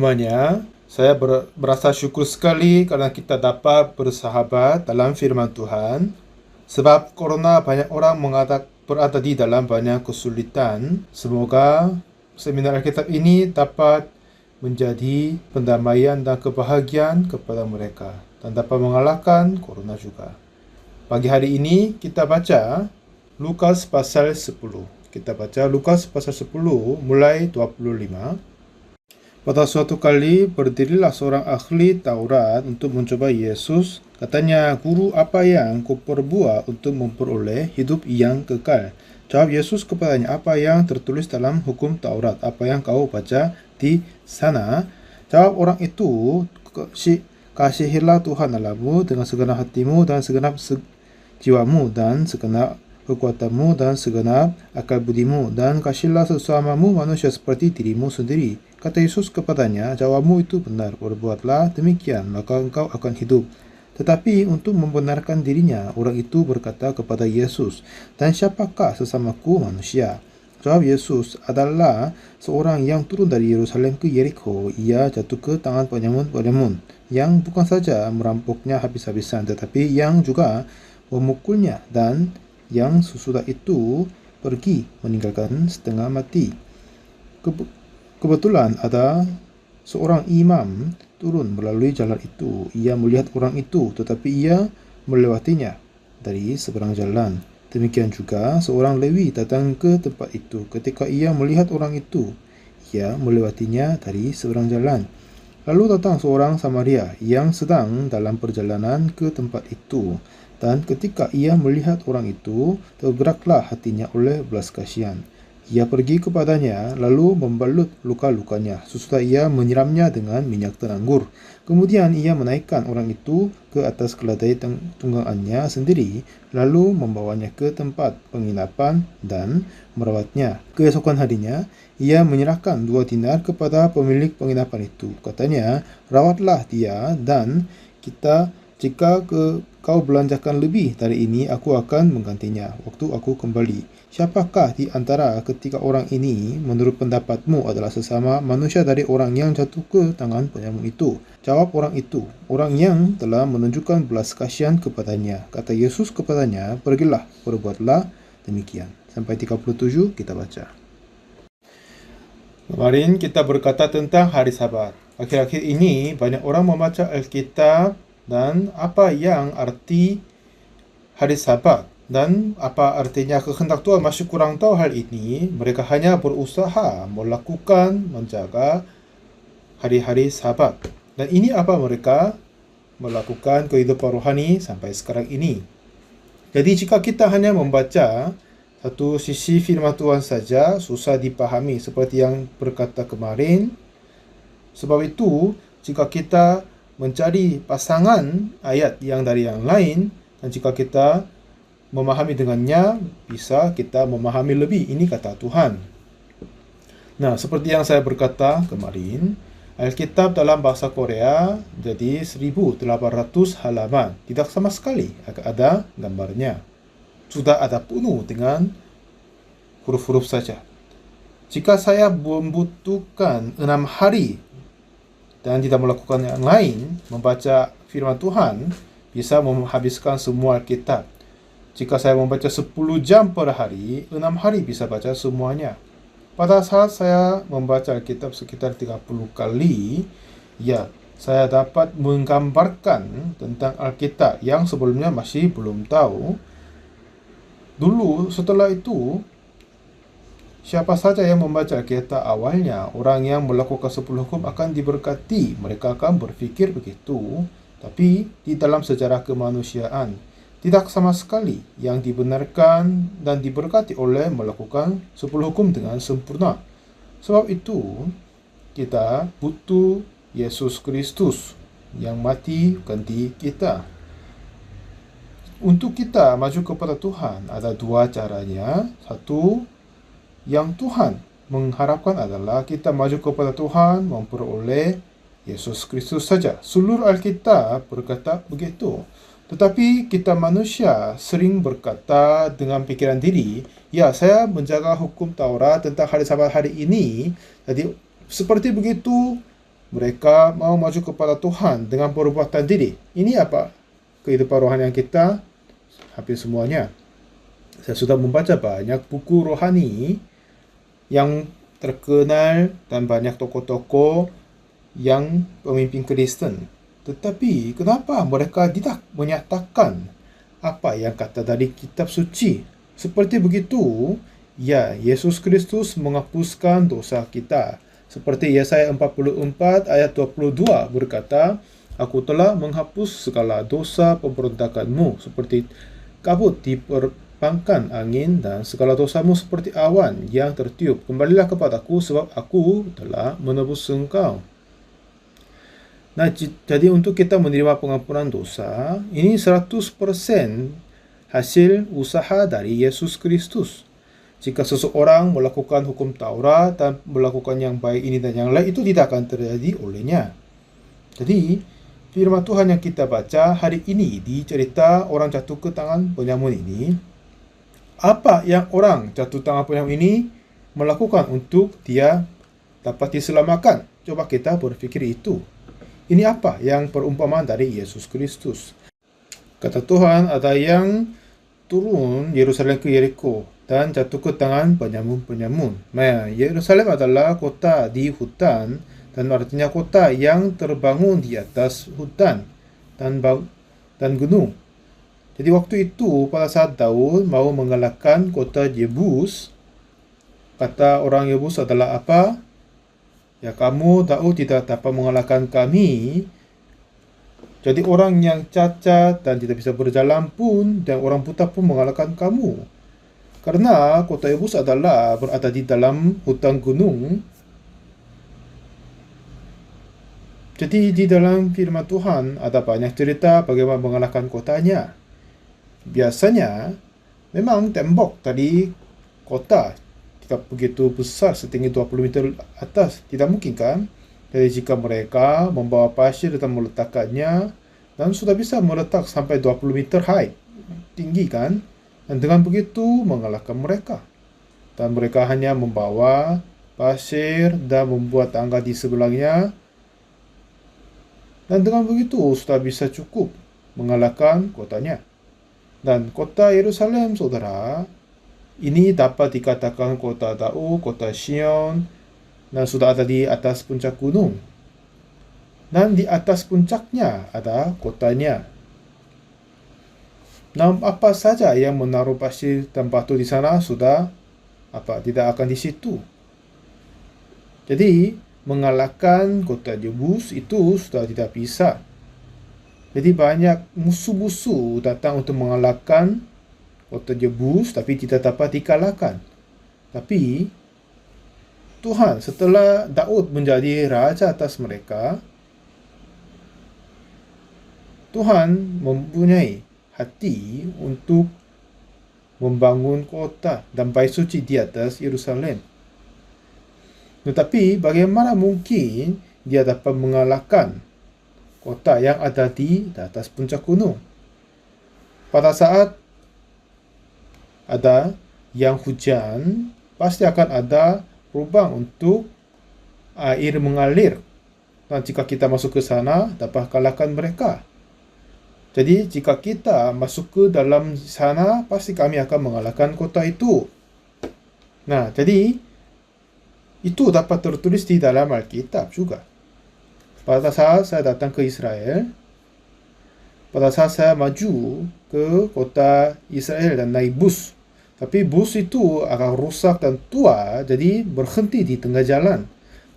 semuanya. Saya berasa syukur sekali karena kita dapat bersahabat dalam firman Tuhan. Sebab corona banyak orang berada di dalam banyak kesulitan. Semoga seminar Alkitab ini dapat menjadi pendamaian dan kebahagiaan kepada mereka dan dapat mengalahkan corona juga. Pagi hari ini kita baca Lukas pasal 10. Kita baca Lukas pasal 10 mulai 25. Pada suatu kali berdirilah seorang ahli Taurat untuk mencoba Yesus. Katanya, "Guru, apa yang kau perbuat untuk memperoleh hidup yang kekal?" Jawab Yesus kepadanya, "Apa yang tertulis dalam hukum Taurat? Apa yang kau baca di sana?" Jawab orang itu, "Kasihilah Tuhan Allahmu dengan segenap hatimu dan segenap jiwamu dan segenap kekuatanmu dan segenap akal budimu, dan kasihlah sesamamu manusia seperti dirimu sendiri." Kata Yesus kepadanya, "Jawabmu itu benar, berbuatlah demikian, maka engkau akan hidup." Tetapi untuk membenarkan dirinya, orang itu berkata kepada Yesus, "Dan siapakah sesamaku manusia?" Jawab Yesus, "Adalah seorang yang turun dari Yerusalem ke Yerikho. Ia jatuh ke tangan penyamun-penyamun, yang bukan saja merampoknya habis-habisan, tetapi yang juga memukulnya, dan yang sesudah itu pergi meninggalkan setengah mati. Kebetulan ada seorang imam turun melalui jalan itu. Ia melihat orang itu, tetapi ia melewatinya dari seberang jalan. Demikian juga seorang Lewi datang ke tempat itu. Ketika ia melihat orang itu, ia melewatinya dari seberang jalan. Lalu datang seorang Samaria yang sedang dalam perjalanan ke tempat itu. Dan ketika ia melihat orang itu, tergeraklah hatinya oleh belas kasihan. Ia pergi kepadanya, lalu membalut luka-lukanya. Sesudah ia menyiramnya dengan minyak teranggur. Kemudian ia menaikkan orang itu ke atas keledai tunggangannya sendiri, lalu membawanya ke tempat penginapan dan merawatnya. Keesokan harinya, ia menyerahkan 2 dinar kepada pemilik penginapan itu. Katanya, "Rawatlah dia, dan jika kau belanjakan lebih dari ini, aku akan menggantinya waktu aku kembali." Siapakah di antara ketiga orang ini menurut pendapatmu adalah sesama manusia dari orang yang jatuh ke tangan penyamun itu? Jawab orang itu, "Orang yang telah menunjukkan belas kasihan kepadanya." Kata Yesus kepadanya, "Pergilah, perbuatlah demikian." Sampai 37 kita baca. Kemarin kita berkata tentang hari Sabat. Akhir-akhir ini banyak orang membaca Alkitab dan apa yang arti hari Sabat dan apa artinya kehendak Tuhan masih kurang tahu hal ini. Mereka hanya berusaha menjaga hari-hari Sabat. Dan ini apa mereka melakukan kehidupan rohani sampai sekarang ini. Jadi jika kita hanya membaca satu sisi firman Tuhan saja, susah dipahami seperti yang berkata kemarin. Sebab itu, jika kita mencari pasangan ayat yang dari yang lain, dan jika kita memahami dengannya, bisa kita memahami lebih. Ini kata Tuhan. Nah, seperti yang saya berkata kemarin, Alkitab dalam bahasa Korea jadi 1800 halaman. Tidak sama sekali ada gambarnya. Sudah ada penuh dengan huruf-huruf saja. Jika saya membutuhkan 6 hari dan tidak melakukan yang lain, membaca firman Tuhan, bisa menghabiskan semua Alkitab. Jika saya membaca 10 jam per hari, 6 hari bisa baca semuanya. Pada saat saya membaca Alkitab sekitar 30 kali, ya, saya dapat menggambarkan tentang Alkitab yang sebelumnya masih belum tahu. Dulu, setelah itu, siapa saja yang membaca Alkitab awalnya, orang yang melakukan 10 hukum akan diberkati. Mereka akan berpikir begitu. Tapi di dalam sejarah kemanusiaan, tidak sama sekali yang dibenarkan dan diberkati oleh melakukan 10 hukum dengan sempurna. Sebab itu, kita butuh Yesus Kristus yang mati ganti kita. Untuk kita maju kepada Tuhan, ada 2 caranya. Satu, yang Tuhan mengharapkan adalah kita maju kepada Tuhan memperoleh Yesus Kristus saja. Seluruh Alkitab berkata begitu. Tetapi kita manusia sering berkata dengan pikiran diri, "Ya, saya menjaga hukum Taurat tentang hari Sabat hari ini." Jadi seperti begitu mereka mau maju kepada Tuhan dengan perbuatan diri. Ini apa? Kehidupan rohani kita hampir semuanya. Saya sudah membaca banyak buku rohani yang terkenal dan banyak tokoh-tokoh yang pemimpin Kristen. Tetapi kenapa mereka tidak menyatakan apa yang kata dari kitab suci? Seperti begitu, ya, Yesus Kristus menghapuskan dosa kita. Seperti Yesaya 44 ayat 22 berkata, Aku telah menghapus segala dosa pemberontakanmu seperti kabut diterbangkan angin dan segala dosamu seperti awan yang tertiup. Kembalilah kepadaku sebab aku telah menebus engkau. Nah, jadi untuk kita menerima pengampunan dosa, ini 100% hasil usaha dari Yesus Kristus. Jika seseorang melakukan hukum Taurat dan melakukan yang baik ini dan yang lain, itu tidak akan terjadi olehnya. Jadi, firman Tuhan yang kita baca hari ini di cerita orang jatuh ke tangan penyamun ini, apa yang orang jatuh tangan penyamun ini melakukan untuk dia dapat diselamatkan? Coba kita berpikir itu. Ini apa yang perumpamaan dari Yesus Kristus? Kata Tuhan, ada yang turun Yerusalem ke Yeriko dan jatuh ke tangan penyamun-penyamun. Nah, Yerusalem adalah kota di hutan dan artinya kota yang terbangun di atas hutan dan gunung. Jadi waktu itu pada saat Daud mau mengalahkan kota Yebus, kata orang Yebus adalah apa? Ya, kamu Daud tidak dapat mengalahkan kami. Jadi orang yang cacat dan tidak bisa berjalan pun dan orang buta pun mengalahkan kamu. Karena kota Yebus adalah berada di dalam hutan gunung. Jadi di dalam firman Tuhan ada banyak cerita bagaimana mengalahkan kotanya. Biasanya memang tembok dari kota tidak begitu besar, setinggi 20 meter atas. Tidak mungkin kan? Jadi jika mereka membawa pasir dan meletakkannya, dan sudah bisa meletak sampai 20 meter high, tinggi kan? Dan dengan begitu mengalahkan mereka. Dan mereka hanya membawa pasir dan membuat tangga di sebelahnya. Dan dengan begitu sudah bisa cukup mengalahkan kotanya. Dan kota Yerusalem, saudara, ini dapat dikatakan kota Daud, kota Sion, dan sudah ada di atas puncak gunung. Dan di atas puncaknya ada kotanya. Nah, apa saja yang menaruh pasir dan batu di sana sudah tidak akan di situ. Jadi, mengalahkan kota Yebus itu sudah tidak bisa. Jadi banyak musuh-musuh datang untuk mengalahkan kota Yebus, tapi tidak dapat dikalahkan. Tapi Tuhan setelah Daud menjadi raja atas mereka, Tuhan mempunyai hati untuk membangun kota dan bait suci di atas Yerusalem. Tetapi bagaimana mungkin dia dapat mengalahkan kota yang ada di atas puncak gunung? Pada saat ada yang hujan, pasti akan ada lubang untuk air mengalir. Dan jika kita masuk ke sana, dapat kalahkan mereka. Jadi jika kita masuk ke dalam sana, pasti kami akan mengalahkan kota itu. Nah, jadi itu dapat tertulis di dalam Alkitab juga. Pada saat saya datang ke Israel, pada saat saya maju ke kota Israel dan naik bus, tapi bus itu agak rusak dan tua, jadi berhenti di tengah jalan.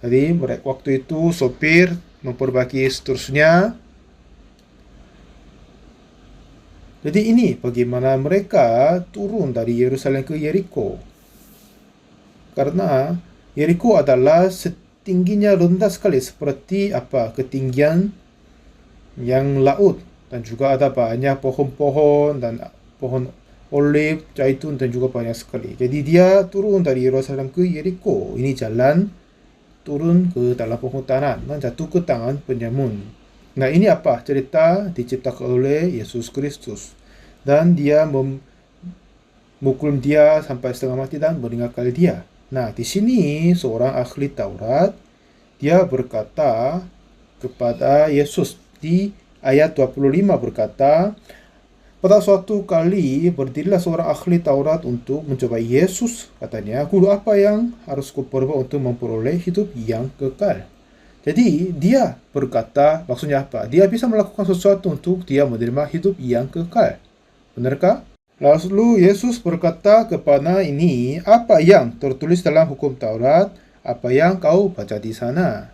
Jadi waktu itu sopir memperbaiki seterusnya. Jadi ini bagaimana mereka turun dari Yerusalem ke Yeriko. Karena Yeriko adalah tingginya rendah sekali, seperti ketinggian yang laut, dan juga ada banyak pohon-pohon dan pohon olive, zaitun dan juga banyak sekali. Jadi dia turun dari Yerusalem ke Yeriko. Ini jalan turun ke dalam perhutanan dan jatuh ke tangan penyamun. Nah, ini cerita diciptakan oleh Yesus Kristus, dan dia memukul dia sampai setengah mati dan meninggalkan dia. Nah, di sini seorang ahli Taurat dia berkata kepada Yesus di ayat 25 berkata, pada suatu kali berdirilah seorang ahli Taurat untuk mencobai Yesus. Katanya, guru, apa yang harus kuperbuat untuk memperoleh hidup yang kekal? Jadi dia berkata, maksudnya apa? Dia bisa melakukan sesuatu untuk dia menerima hidup yang kekal. Benarkah? Lalu Yesus berkata kepada ini, apa yang tertulis dalam hukum Taurat? Apa yang kau baca di sana?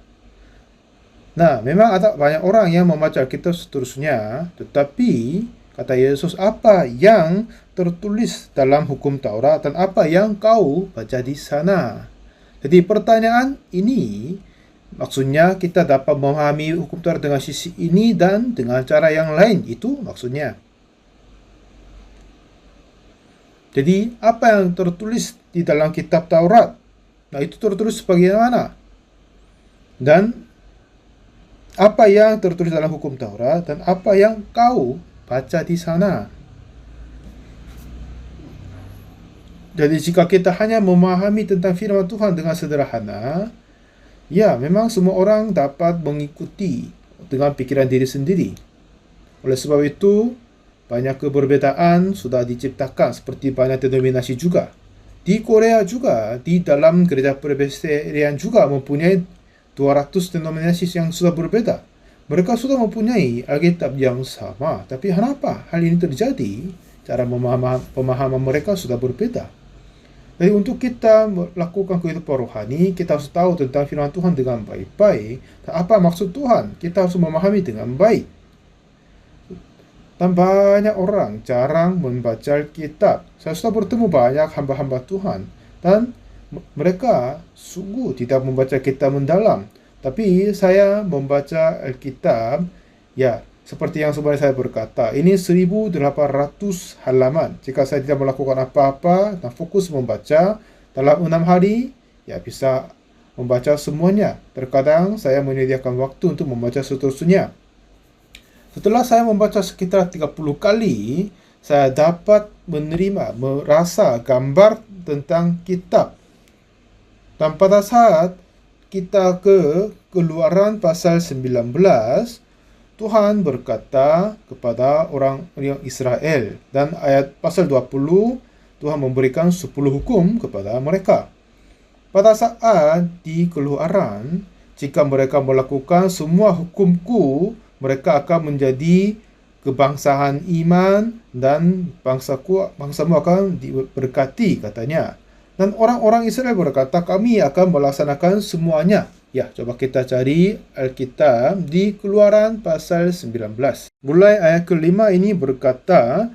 Nah, memang ada banyak orang yang membaca Alkitab seterusnya, tetapi kata Yesus, apa yang tertulis dalam hukum Taurat dan apa yang kau baca di sana? Jadi pertanyaan ini maksudnya kita dapat memahami hukum Taurat dengan sisi ini dan dengan cara yang lain. Itu maksudnya. Jadi apa yang tertulis di dalam kitab Taurat? Nah, itu tertulis bagaimana? Dan apa yang tertulis dalam hukum Taurat dan apa yang kau baca di sana? Jadi jika kita hanya memahami tentang firman Tuhan dengan sederhana, ya memang semua orang dapat mengikuti dengan pikiran diri sendiri. Oleh sebab itu, banyak keberbedaan sudah diciptakan seperti banyak denominasi juga. Di Korea juga, di dalam gereja Presbyterian juga mempunyai 200 denominasi yang sudah berbeda. Mereka sudah mempunyai Alkitab yang sama, tapi kenapa hal ini terjadi? Cara pemahaman mereka sudah berbeda. Jadi untuk kita melakukan kehidupan rohani, kita harus tahu tentang firman Tuhan dengan baik-baik. Dan apa maksud Tuhan? Kita harus memahami dengan baik. Dan banyak orang jarang membaca Alkitab. Saya sudah bertemu banyak hamba-hamba Tuhan. Dan mereka sungguh tidak membaca kitab mendalam. Tapi saya membaca Alkitab, ya, seperti yang sebenarnya saya berkata, ini 1800 halaman. Jika saya tidak melakukan apa-apa dan fokus membaca, dalam 6 hari, ya bisa membaca semuanya. Terkadang saya menyediakan waktu untuk membaca seterusnya. Setelah saya membaca sekitar 30 kali, saya dapat menerima, merasa gambar tentang kitab. Dan pada saat kita ke Keluaran pasal 19, Tuhan berkata kepada orang Israel, dan ayat pasal 20, Tuhan memberikan 10 hukum kepada mereka. Pada saat di Keluaran, jika mereka melakukan semua hukumku, mereka akan menjadi kebangsaan iman dan bangsamu akan diberkati, katanya. Dan orang-orang Israel berkata, kami akan melaksanakan semuanya. Ya, coba kita cari Alkitab di Keluaran pasal 19. Mulai ayat ke-5 ini berkata,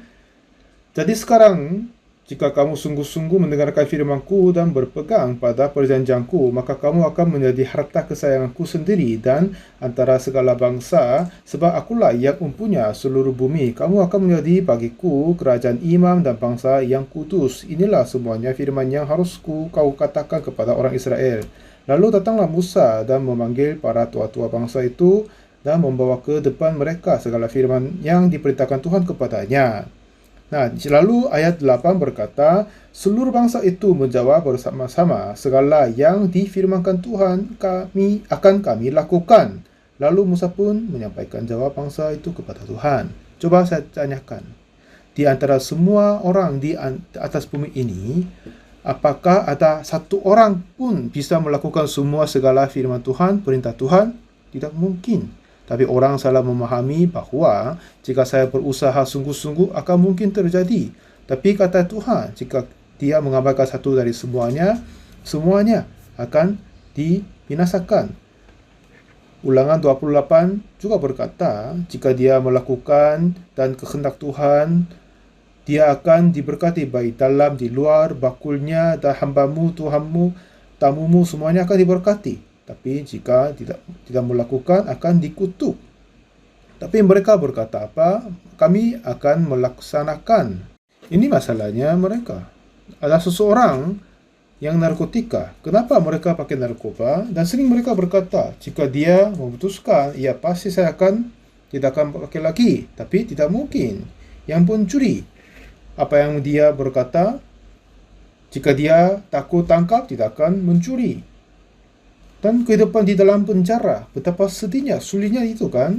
jadi sekarang, jika kamu sungguh-sungguh mendengarkan firman-Ku dan berpegang pada perjanjian-Ku, maka kamu akan menjadi harta kesayangan-Ku sendiri dan antara segala bangsa, sebab Akulah yang mempunyai seluruh bumi. Kamu akan menjadi bagiku kerajaan imam dan bangsa yang kudus. Inilah semuanya firman yang harus kau katakan kepada orang Israel. Lalu datanglah Musa dan memanggil para tua-tua bangsa itu dan membawa ke depan mereka segala firman yang diperintahkan Tuhan kepadanya. Nah, lalu ayat 8 berkata, seluruh bangsa itu menjawab bersama-sama, segala yang difirmankan Tuhan akan kami lakukan. Lalu Musa pun menyampaikan jawab bangsa itu kepada Tuhan. Coba saya tanyakan, di antara semua orang di atas bumi ini, apakah ada satu orang pun bisa melakukan semua segala firman Tuhan, perintah Tuhan? Tidak mungkin. Tapi orang salah memahami bahawa jika saya berusaha sungguh-sungguh akan mungkin terjadi. Tapi kata Tuhan, jika dia mengabaikan satu dari semuanya, semuanya akan dibinasakan. Ulangan 28 juga berkata, jika dia melakukan dan kehendak Tuhan, dia akan diberkati baik dalam di luar, bakulnya dan hambamu, Tuhanmu, tamumu semuanya akan diberkati. Tapi jika tidak melakukan akan dikutuk. Tapi mereka berkata apa? Kami akan melaksanakan. Ini masalahnya mereka. Ada seseorang yang narkotika. Kenapa mereka pakai narkoba? Dan sering mereka berkata, jika dia memutuskan, ya pasti saya tidak akan pakai lagi. Tapi tidak mungkin. Yang pencuri. Apa yang dia berkata? Jika dia takut tangkap, tidak akan mencuri. Dan kehidupan di dalam penjara, betapa sedihnya, sulitnya itu kan.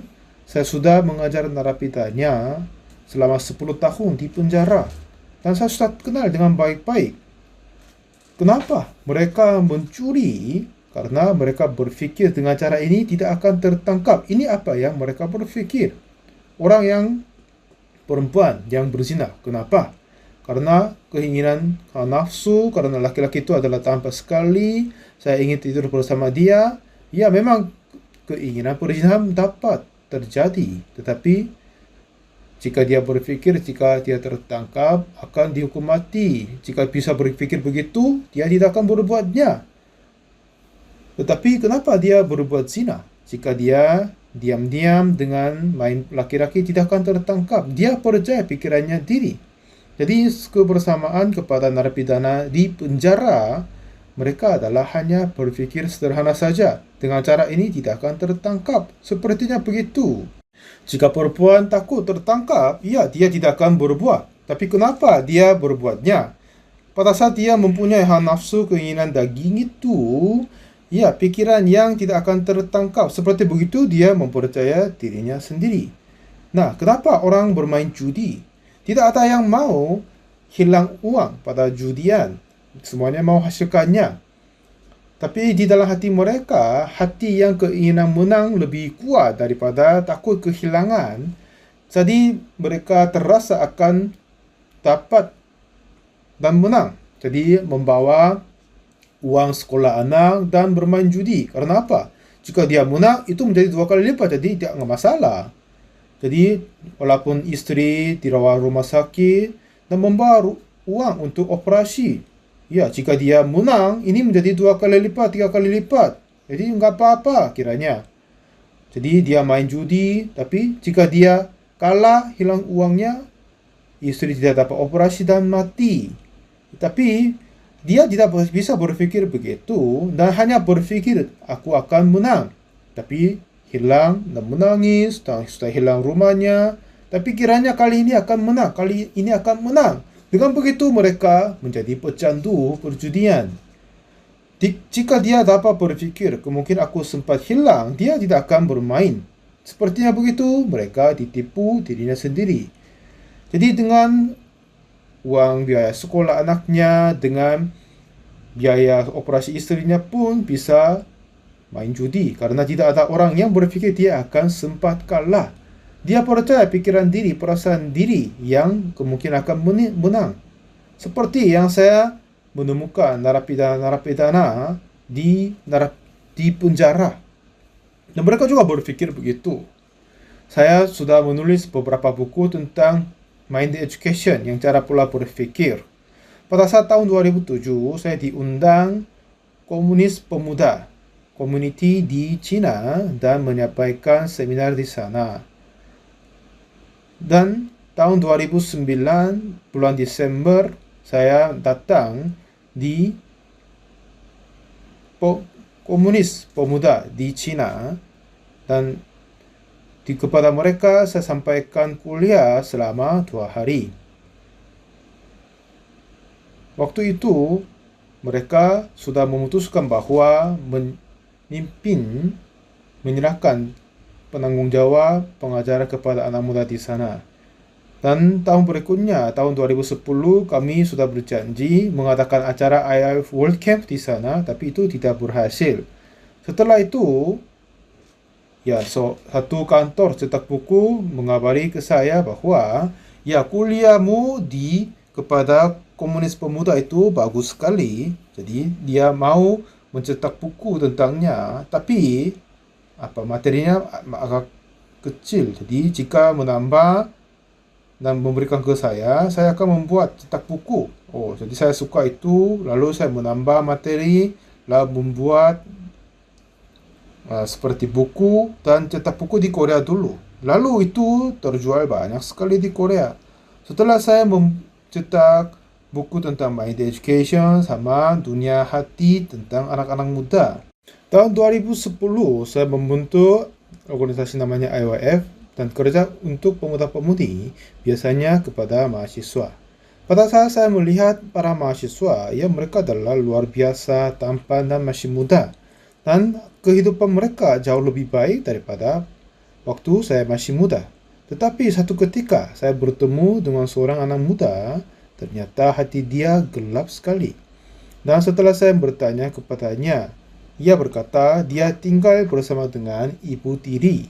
Saya sudah mengajar narapidanya selama 10 tahun di penjara. Dan saya sudah kenal dengan baik-baik. Kenapa? Mereka mencuri karena mereka berpikir dengan cara ini tidak akan tertangkap. Ini apa yang mereka berpikir. Orang yang perempuan yang berzina. Kenapa? Karena keinginan nafsu, karena laki-laki itu adalah tampan sekali, saya ingin tidur bersama dia. Ya, memang keinginan perzinahan dapat terjadi, tetapi jika dia berpikir, jika dia tertangkap, akan dihukum mati. Jika bisa berpikir begitu, dia tidak akan berbuatnya. Tetapi kenapa dia berbuat zina? Jika dia diam-diam dengan main laki-laki, tidak akan tertangkap. Dia percaya pikirannya diri. Jadi kebersamaan kepada narapidana di penjara, mereka adalah hanya berpikir sederhana saja. Dengan cara ini tidak akan tertangkap. Sepertinya begitu. Jika perempuan takut tertangkap, ya dia tidak akan berbuat. Tapi kenapa dia berbuatnya? Pada saat dia mempunyai hawa nafsu keinginan daging itu, ya pikiran yang tidak akan tertangkap. Seperti begitu dia mempercaya dirinya sendiri. Nah, kenapa orang bermain judi? Tidak ada yang mau hilang uang pada judian. Semuanya mau hasilkannya. Tapi di dalam hati mereka, hati yang keinginan menang lebih kuat daripada takut kehilangan. Jadi mereka terasa akan dapat dan menang. Jadi membawa uang sekolah anak dan bermain judi. Karena apa? Jika dia menang, itu menjadi 2 kali lipat. Jadi tidak masalah. Jadi, walaupun istri dirawat rumah sakit dan membawa uang untuk operasi. Ya, jika dia menang, ini menjadi 2 kali lipat, 3 kali lipat. Jadi, enggak apa-apa kiranya. Jadi, dia main judi, tapi jika dia kalah, hilang uangnya, istri tidak dapat operasi dan mati. Tapi, dia tidak bisa berpikir begitu, dan hanya berpikir, aku akan menang. Tapi, hilang dan menangis, dan sudah hilang rumahnya. Tapi kiranya kali ini akan menang, kali ini akan menang. Dengan begitu mereka menjadi pecandu perjudian. Jika dia dapat berpikir, kemungkinan aku sempat hilang, dia tidak akan bermain. Sepertinya begitu, mereka ditipu dirinya sendiri. Jadi dengan uang biaya sekolah anaknya, dengan biaya operasi istrinya pun bisa main judi, karena tidak ada orang yang berpikir dia akan sempat kalah. Dia percaya pikiran diri, perasaan diri yang kemungkinan akan menang. Seperti yang saya menemukan narapidana di penjara. Dan mereka juga berpikir begitu. Saya sudah menulis beberapa buku tentang mind education, yang cara pula berpikir. Pada saat tahun 2007, saya diundang Komunis Pemuda Community di China dan menyampaikan seminar di sana. Dan tahun 2009, bulan Desember, saya datang di Komunis Pemuda di China, dan kepada mereka saya sampaikan kuliah selama 2 hari. Waktu itu, mereka sudah memutuskan bahwa menyerahkan penanggung jawab pengajaran kepada anak muda di sana. Dan tahun berikutnya, tahun 2010, kami sudah berjanji mengadakan acara IIF World Camp di sana, tapi itu tidak berhasil. Setelah itu, ya satu kantor cetak buku mengabari ke saya bahwa ya kuliahmu kepada Komunis Pemuda itu bagus sekali. Jadi dia mau mencetak buku tentangnya, tapi materinya agak kecil. Jadi jika menambah dan memberikan ke saya akan membuat cetak buku. Jadi saya suka itu, lalu saya menambah materi, lalu membuat seperti buku dan cetak buku di Korea dulu. Lalu itu terjual banyak sekali di Korea. Setelah saya mencetak buku tentang mind education sama dunia hati tentang anak-anak muda. Tahun 2010 saya membentuk organisasi namanya IYF dan kerja untuk pemuda-pemudi, biasanya kepada mahasiswa. Pada saat saya melihat para mahasiswa, ya mereka adalah luar biasa, tampan dan masih muda. Dan kehidupan mereka jauh lebih baik daripada waktu saya masih muda. Tetapi satu ketika saya bertemu dengan seorang anak muda, ternyata hati dia gelap sekali. Dan setelah saya bertanya kepadanya, ia berkata dia tinggal bersama dengan ibu tiri.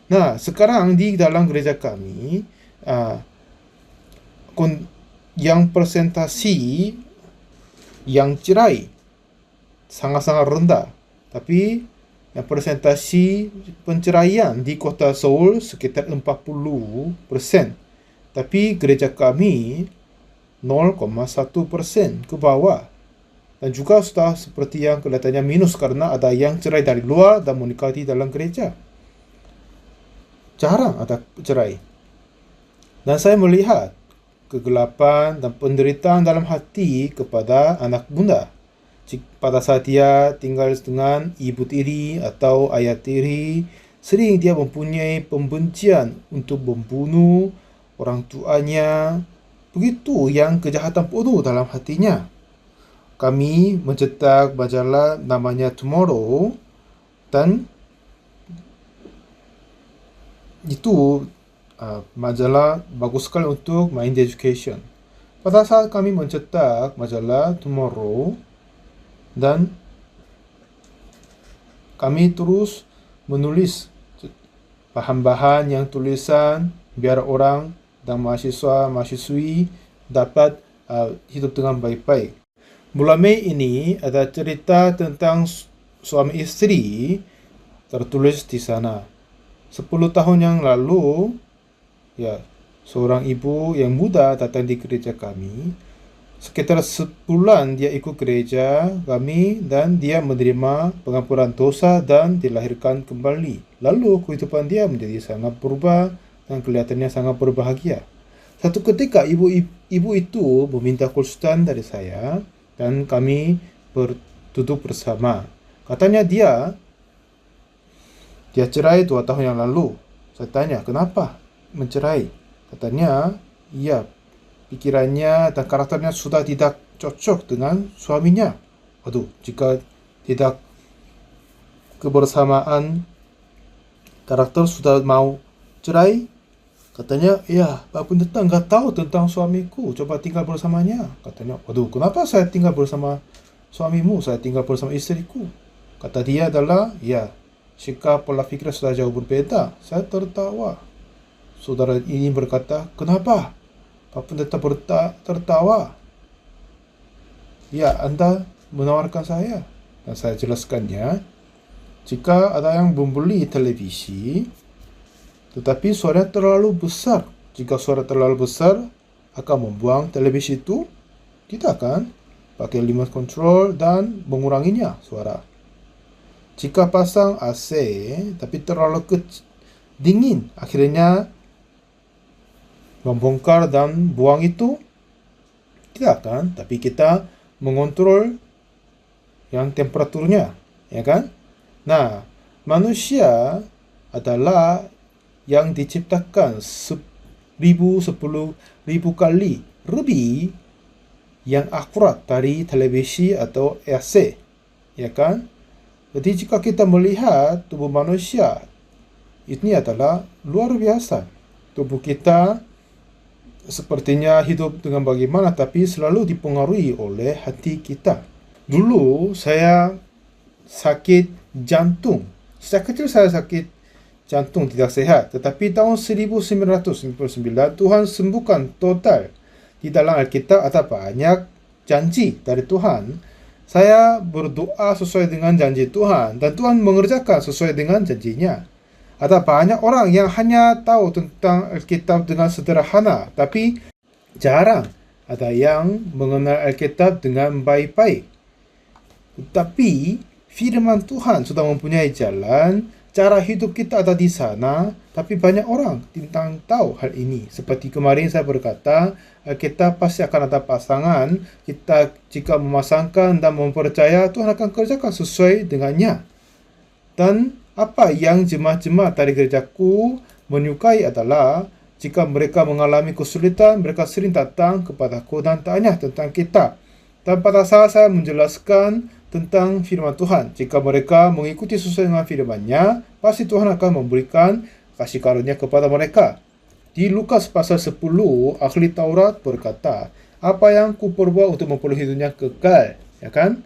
Nah, sekarang di dalam gereja kami, yang persentasi yang cerai sangat-sangat rendah. Tapi yang persentasi penceraian di kota Seoul sekitar 40%. Tapi gereja kami 0,1% ke bawah. Dan juga sudah seperti yang kelihatannya minus karena ada yang cerai dari luar dan menikah di dalam gereja. Jarang ada cerai. Dan saya melihat kegelapan dan penderitaan dalam hati kepada anak muda. Pada saat dia tinggal dengan ibu tiri atau ayah tiri, sering dia mempunyai pembencian untuk membunuh orang tuanya. Begitu yang kejahatan penuh dalam hatinya. Kami mencetak majalah namanya Tomorrow, dan itu majalah bagus sekali untuk mind education. Pada saat kami mencetak majalah Tomorrow, dan kami terus menulis bahan-bahan yang tulisan biar orang dan mahasiswa-mahasiswi dapat hidup dengan baik-baik. Bulan Mei ini ada cerita tentang suami istri tertulis di sana. 10 tahun yang lalu, seorang ibu yang muda datang di gereja kami. Sekitar sebulan dia ikut gereja kami dan dia menerima pengampunan dosa dan dilahirkan kembali. Lalu kehidupan dia menjadi sangat berubah dan kelihatannya sangat berbahagia. Satu ketika ibu itu meminta konsultan dari saya dan kami duduk bersama. Katanya dia cerai 2 tahun yang lalu. Saya tanya, kenapa mencerai? Katanya, pikirannya dan karakternya sudah tidak cocok dengan suaminya. Waduh, jika tidak kebersamaan karakter sudah mau cerai, katanya, Pak Pendeta nggak tahu tentang suamiku, coba tinggal bersamanya. Katanya, waduh, kenapa saya tinggal bersama suamimu, saya tinggal bersama istriku? Kata dia adalah, sikap pola pikir sudah jauh berbeda. Saya tertawa. Saudara ini berkata, kenapa? Pak Pendeta tertawa. Anda menawarkan saya. Dan saya jelaskannya, jika ada yang membeli televisi, tetapi suara terlalu besar. Jika suara terlalu besar, akan membuang televisi itu. Kita akan pakai remote control dan menguranginya suara. Jika pasang AC, tapi terlalu dingin, akhirnya membongkar dan buang itu. Tidak kan? Tapi kita mengontrol yang temperaturnya, kan? Nah, manusia adalah yang diciptakan 10.000 kali lebih yang akurat dari televisi atau AC, kan? Jadi jika kita melihat tubuh manusia, ini adalah luar biasa. Tubuh kita sepertinya hidup dengan bagaimana, tapi selalu dipengaruhi oleh hati kita. Dulu saya sakit jantung. Sejak kecil saya sakit jantung tidak sehat. Tetapi tahun 1999 Tuhan sembuhkan total. Di dalam Alkitab ada banyak janji dari Tuhan. Saya berdoa sesuai dengan janji Tuhan, dan Tuhan mengerjakan sesuai dengan janjinya. Ada banyak orang yang hanya tahu tentang Alkitab dengan sederhana, tapi jarang ada yang mengenal Alkitab dengan baik-baik. Tapi firman Tuhan sudah mempunyai jalan, cara hidup kita ada di sana, tapi banyak orang tidak tahu hal ini. Seperti kemarin saya berkata, Alkitab pasti akan ada pasangan. Kita jika memasangkan dan mempercaya, Tuhan akan kerjakan sesuai dengannya. Dan apa yang jemaat-jemaat dari gerejaku menyukai adalah jika mereka mengalami kesulitan, mereka sering datang kepadaku dan tanya tentang kitab. Dan pada saat saya menjelaskan tentang firman Tuhan. Jika mereka mengikuti sesuai dengan firman-Nya, pasti Tuhan akan memberikan kasih karunia kepada mereka. Di Lukas pasal 10, ahli Taurat berkata, apa yang kuperbuat untuk memperoleh hidup yang kekal? Ya kan?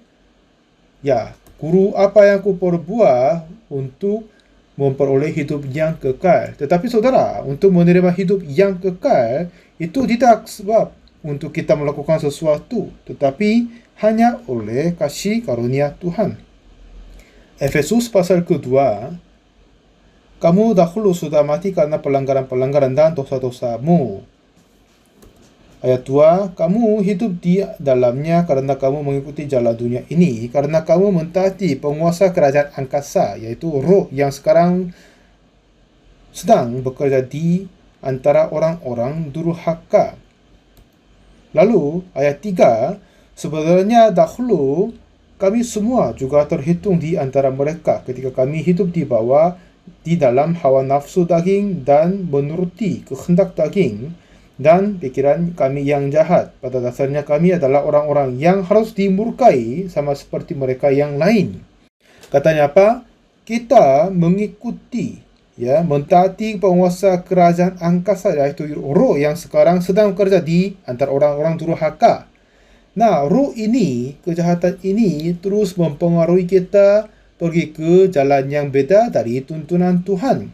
Ya, guru, apa yang kuperbuat untuk memperoleh hidup yang kekal? Tetapi saudara, untuk menerima hidup yang kekal, itu tidak sebab untuk kita melakukan sesuatu, tetapi hanya oleh kasih karunia Tuhan. Efesus pasal kedua, kamu dahulu sudah mati karena pelanggaran-pelanggaran dan dosa-dosamu. Ayat 2, kamu hidup di dalamnya karena kamu mengikuti jalan dunia ini, karena kamu mentaati penguasa kerajaan angkasa, yaitu roh yang sekarang sedang bekerja di antara orang-orang durhaka. Lalu, ayat 3, sebenarnya dahulu kami semua juga terhitung di antara mereka ketika kami hidup di dalam hawa nafsu daging dan menuruti kehendak daging dan pikiran kami yang jahat. Pada dasarnya kami adalah orang-orang yang harus dimurkai sama seperti mereka yang lain. Katanya apa? Kita mengikuti, mentaati penguasa kerajaan angkasa, yaitu roh yang sekarang sedang bekerja di antara orang-orang durhaka. Nah, roh ini, kejahatan ini terus mempengaruhi kita pergi ke jalan yang beda dari tuntunan Tuhan.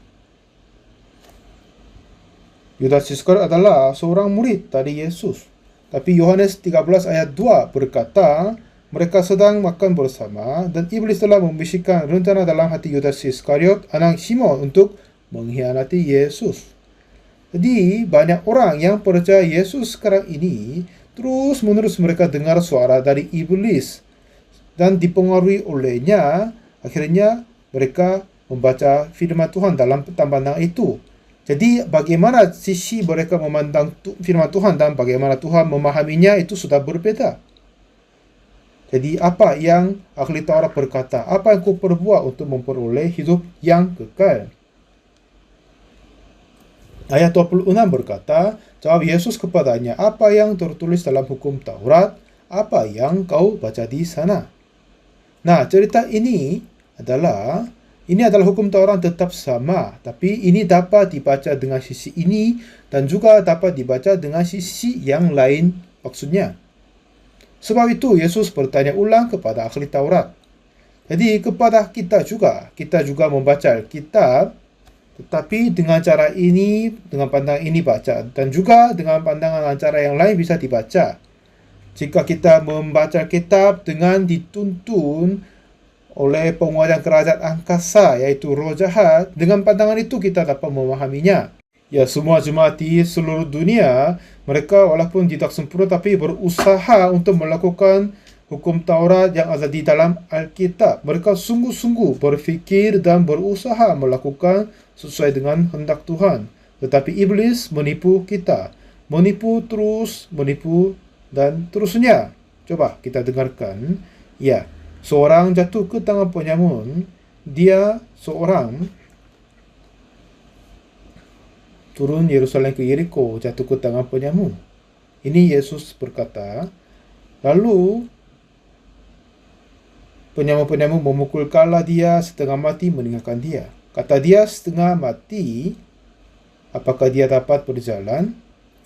Yudas Iskariot adalah seorang murid dari Yesus. Tapi Yohanes 13 ayat 2 berkata, mereka sedang makan bersama dan iblis telah membisikkan rencana dalam hati Yudas Iskariot, anak Simon, untuk mengkhianati Yesus. Jadi, banyak orang yang percaya Yesus sekarang ini, terus-menerus mereka dengar suara dari iblis dan dipengaruhi olehnya. Akhirnya mereka membaca firman Tuhan dalam pandangan itu. Jadi bagaimana sisi mereka memandang firman Tuhan dan bagaimana Tuhan memahaminya itu sudah berbeda. Jadi apa yang ahli Taurat berkata? Apa yang kau perbuat untuk memperoleh hidup yang kekal? Ayat 26 berkata, jawab Yesus kepadanya, apa yang tertulis dalam hukum Taurat? Apa yang kau baca di sana? Nah, cerita ini adalah hukum Taurat tetap sama, tapi ini dapat dibaca dengan sisi ini dan juga dapat dibaca dengan sisi yang lain maksudnya. Sebab itu Yesus bertanya ulang kepada ahli Taurat. Jadi kepada kita juga membaca Alkitab, tetapi dengan cara ini, dengan pandangan ini baca, dan juga dengan pandangan cara yang lain bisa dibaca. Jika kita membaca kitab dengan dituntun oleh penguasa kerajaan angkasa, yaitu roh jahat, dengan pandangan itu kita dapat memahaminya. Ya, semua jemaat di seluruh dunia, mereka walaupun tidak sempurna tapi berusaha untuk melakukan hukum Taurat yang ada di dalam Alkitab. Mereka sungguh-sungguh berfikir dan berusaha melakukan sesuai dengan hendak Tuhan. Tetapi iblis menipu kita. Menipu, dan terusnya. Coba kita dengarkan. Ya, seorang jatuh ke tangan penyamun. Dia seorang turun Yerusalem ke Yeriko, jatuh ke tangan penyamun. Ini Yesus berkata. Lalu penyamun-penyamun memukulkanlah dia setengah mati, meninggalkan dia. Kata dia setengah mati, apakah dia dapat berjalan?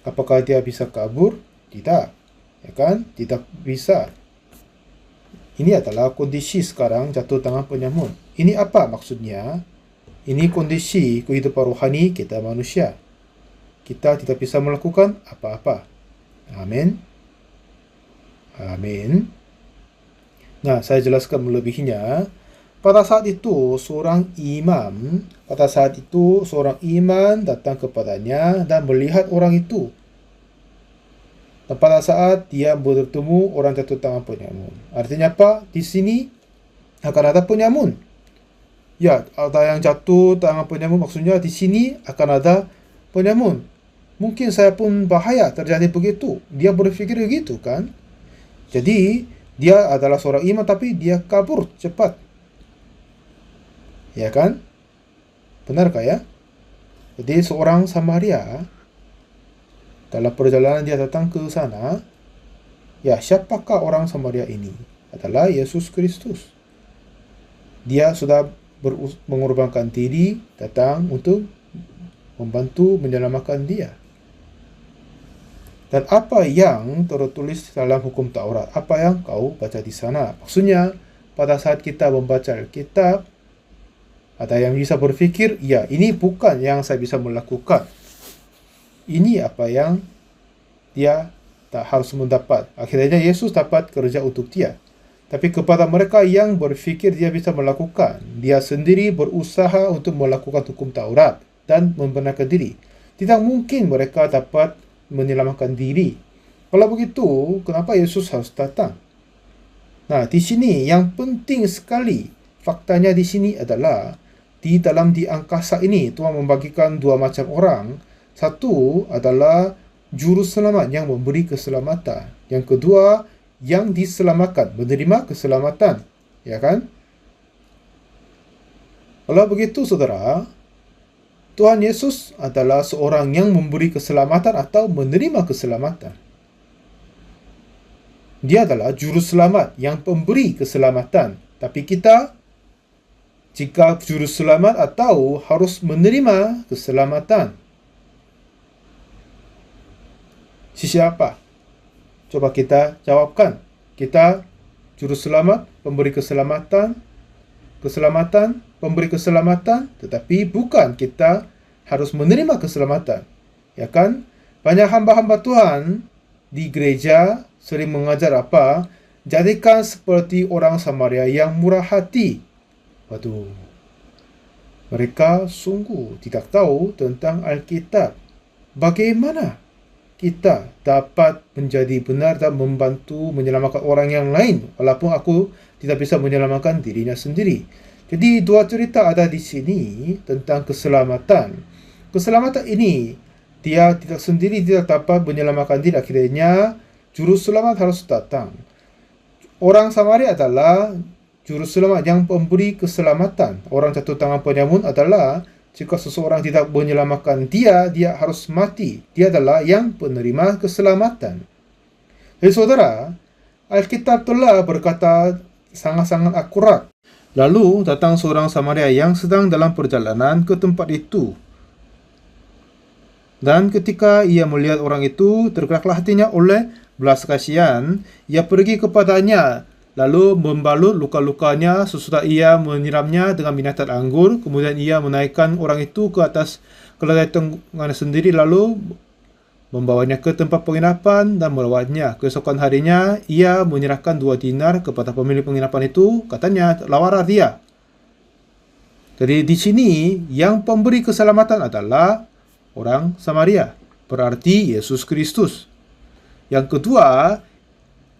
Apakah dia bisa kabur? Tidak. Ya kan? Tidak bisa. Ini adalah kondisi sekarang jatuh tangan penyamun. Ini apa maksudnya? Ini kondisi kehidupan rohani kita manusia. Kita tidak bisa melakukan apa-apa. Amin. Amin. Nah, saya jelaskan melebihinya. Pada saat itu seorang imam datang kepadanya dan melihat orang itu. Dan pada saat dia bertemu orang jatuh tangan penyamun. Artinya apa? Di sini akan ada penyamun. Ya, ada yang jatuh tangan penyamun, maksudnya di sini akan ada penyamun. Mungkin saya pun bahaya terjadi begitu. Dia berpikir begitu kan? Jadi, dia adalah seorang imam tapi dia kabur cepat. Ya kan? Benarkah ya? Jadi seorang Samaria dalam perjalanan dia datang ke sana. Ya, siapakah orang Samaria ini? adalah Yesus Kristus. Dia sudah mengorbankan diri datang untuk membantu menyelamatkan dia. Dan apa yang tertulis dalam hukum Taurat, apa yang kau baca di sana? Maksudnya, pada saat kita membaca Alkitab, ada yang bisa berpikir, ya ini bukan yang saya bisa melakukan. Ini apa yang dia tak harus mendapat. Akhirnya Yesus dapat kerja untuk dia. Tapi kepada mereka yang berpikir dia bisa melakukan, dia sendiri berusaha untuk melakukan hukum Taurat dan membenarkan diri. Tidak mungkin mereka dapat menyelamatkan diri. Kalau begitu, kenapa Yesus harus datang? Nah, di sini yang penting sekali, faktanya di sini adalah, di dalam di angkasa ini, Tuhan membagikan dua macam orang. Satu adalah juru selamat yang memberi keselamatan. Yang kedua, yang diselamatkan, menerima keselamatan. Ya kan? Kalau begitu, saudara, Tuhan Yesus adalah seorang yang memberi keselamatan atau menerima keselamatan. Dia adalah juru selamat yang pemberi keselamatan. Tapi kita, jika juru selamat atau harus menerima keselamatan, siapa? Coba kita jawabkan. Kita juru selamat, pemberi keselamatan, pemberi keselamatan, tetapi bukan kita harus menerima keselamatan. Ya kan? Banyak hamba-hamba Tuhan di gereja sering mengajar apa? Jadikan seperti orang Samaria yang murah hati. Waduh. Mereka sungguh tidak tahu tentang Alkitab. Bagaimana kita dapat menjadi benar dan membantu menyelamatkan orang yang lain, walaupun aku tidak bisa menyelamatkan dirinya sendiri. Jadi dua cerita ada di sini tentang keselamatan. Keselamatan ini, dia tidak sendiri tidak dapat menyelamatkan diri. Akhirnya juru selamat harus datang. Orang Samaria adalah juru selamat yang pemberi keselamatan. Orang jatuh tangan penyamun adalah, jika seseorang tidak menyelamatkan dia harus mati. Dia adalah yang penerima keselamatan. Jadi saudara, Alkitab telah berkata sangat-sangat akurat. Lalu datang seorang Samaria yang sedang dalam perjalanan ke tempat itu. Dan ketika ia melihat orang itu, tergeraklah hatinya oleh belas kasihan. Ia pergi kepadanya, lalu membalut luka-lukanya sesudah ia menyiramnya dengan binatang anggur. Kemudian ia menaikkan orang itu ke atas keledai tunggangan sendiri, lalu membawanya ke tempat penginapan dan merawatnya. Keesokan harinya, ia menyerahkan 2 dinar kepada pemilik penginapan itu. Katanya, lawarlah dia. Jadi di sini, yang pemberi keselamatan adalah orang Samaria. Berarti Yesus Kristus. Yang kedua,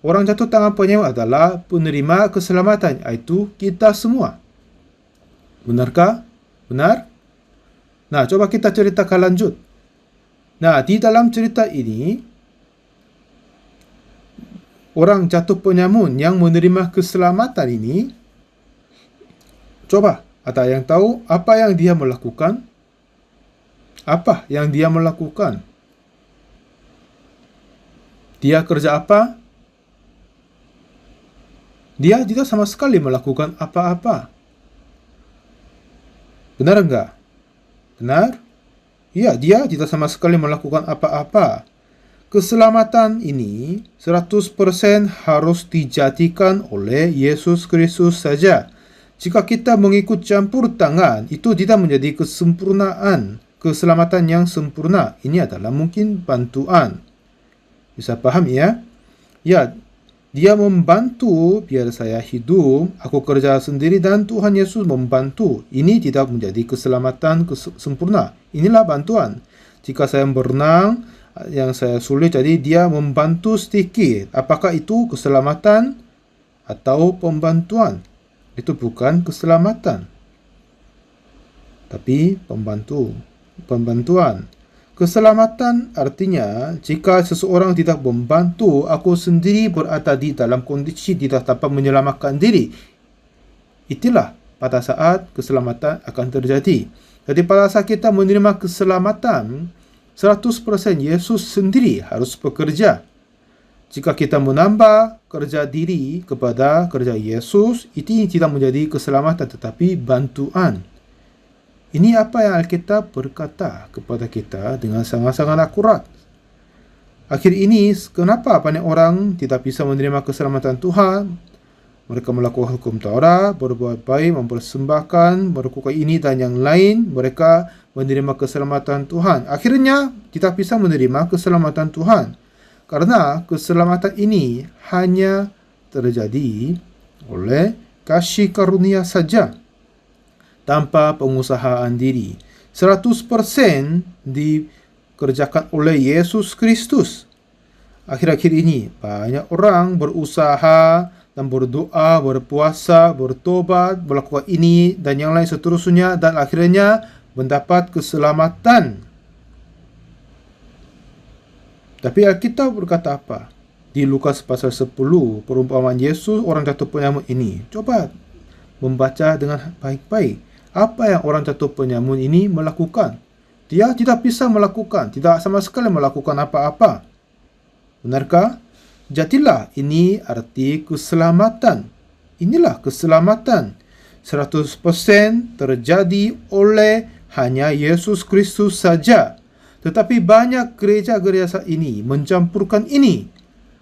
orang jatuh tangan penyewa adalah penerima keselamatan, yaitu kita semua. Benarkah? Benar? Nah, coba kita ceritakan lanjut. Nah, di dalam cerita ini, orang jatuh penyamun yang menerima keselamatan ini, coba, ada yang tahu apa yang dia melakukan? Apa yang dia melakukan? Dia kerja apa? Dia tidak sama sekali melakukan apa-apa. Benar enggak? Benar? Ya, dia tidak sama sekali melakukan apa-apa. Keselamatan ini 100% harus dijadikan oleh Yesus Kristus saja. Jika kita mengikut campur tangan, itu tidak menjadi kesempurnaan, keselamatan yang sempurna. Ini adalah mungkin bantuan. Bisa paham ya? Ya, dia membantu biar saya hidup, aku kerja sendiri dan Tuhan Yesus membantu. Ini tidak menjadi keselamatan sempurna. Inilah bantuan. Jika saya berenang, yang saya sulit, jadi dia membantu sedikit. Apakah itu keselamatan atau pembantuan? Itu bukan keselamatan, tapi pembantuan. Keselamatan artinya, jika seseorang tidak membantu, aku sendiri berada di dalam kondisi tidak dapat menyelamatkan diri. Itulah pada saat keselamatan akan terjadi. Jadi pada saat kita menerima keselamatan, 100% Yesus sendiri harus bekerja. Jika kita menambah kerja diri kepada kerja Yesus, itu tidak menjadi keselamatan tetapi bantuan. Ini apa yang Alkitab berkata kepada kita dengan sangat-sangat akurat. Akhir ini, kenapa banyak orang tidak bisa menerima keselamatan Tuhan? Mereka melakukan hukum Taurat, berbuat baik, mempersembahkan, melakukan ini dan yang lain. Mereka menerima keselamatan Tuhan. Akhirnya, tidak bisa menerima keselamatan Tuhan. Karena keselamatan ini hanya terjadi oleh kasih karunia saja, tanpa pengusahaan diri. 100% dikerjakan oleh Yesus Kristus. Akhir-akhir ini, banyak orang berusaha dan berdoa, berpuasa, bertobat, melakukan ini dan yang lain seterusnya, dan akhirnya mendapat keselamatan. Tapi Alkitab berkata apa? Di Lukas pasal 10, perumpamaan Yesus orang jatuh penyamun ini. Coba membaca dengan baik-baik. Apa yang orang jatuh penyamun ini melakukan? Dia tidak bisa melakukan, tidak sama sekali melakukan apa-apa. Benarkah? Jadilah ini arti keselamatan. Inilah keselamatan. 100% terjadi oleh hanya Yesus Kristus saja. Tetapi banyak gereja-gereja saat ini mencampurkan ini.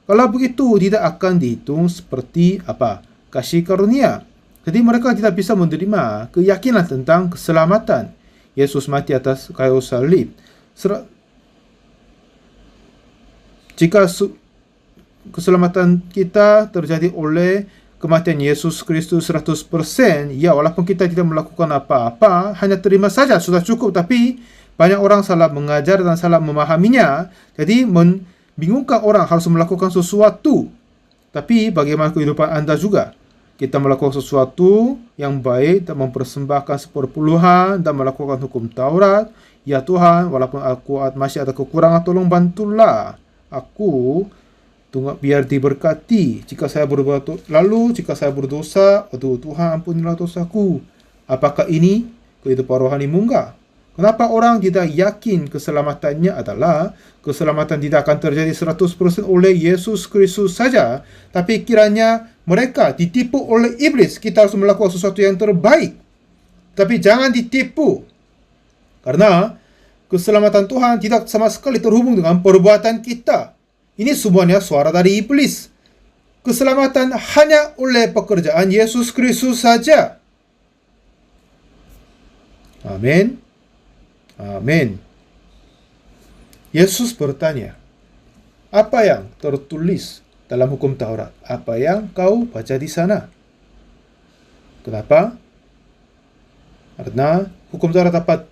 Kalau begitu, tidak akan dihitung seperti apa? Kasih karunia. Jadi mereka tidak bisa menerima keyakinan tentang keselamatan. Yesus mati atas kayu salib. Jika keselamatan kita terjadi oleh kematian Yesus Kristus 100%, ya walaupun kita tidak melakukan apa-apa, hanya terima saja, sudah cukup. Tapi banyak orang salah mengajar dan salah memahaminya. Jadi membingungkan orang harus melakukan sesuatu. Tapi bagaimana kehidupan Anda juga? Kita melakukan sesuatu yang baik dan mempersembahkan 10% dan melakukan hukum Taurat. Ya Tuhan, walaupun aku masih ada kekurangan, tolong bantulah aku biar diberkati. Jika saya berbuat lalu, jika saya berdosa, aduh Tuhan ampunilah dosaku. Apakah ini kehidupan rohani munggah? Kenapa orang tidak yakin keselamatannya adalah keselamatan tidak akan terjadi 100% oleh Yesus Kristus saja, tapi kiranya mereka ditipu oleh iblis. Kita harus melakukan sesuatu yang terbaik, tapi jangan ditipu, karena keselamatan Tuhan tidak sama sekali terhubung dengan perbuatan kita. Ini semuanya suara dari iblis. Keselamatan hanya oleh pekerjaan Yesus Kristus saja. Amin. Amin. Yesus bertanya, apa yang tertulis dalam hukum Taurat? Apa yang kau baca di sana? Kenapa? Karena hukum Taurat dapat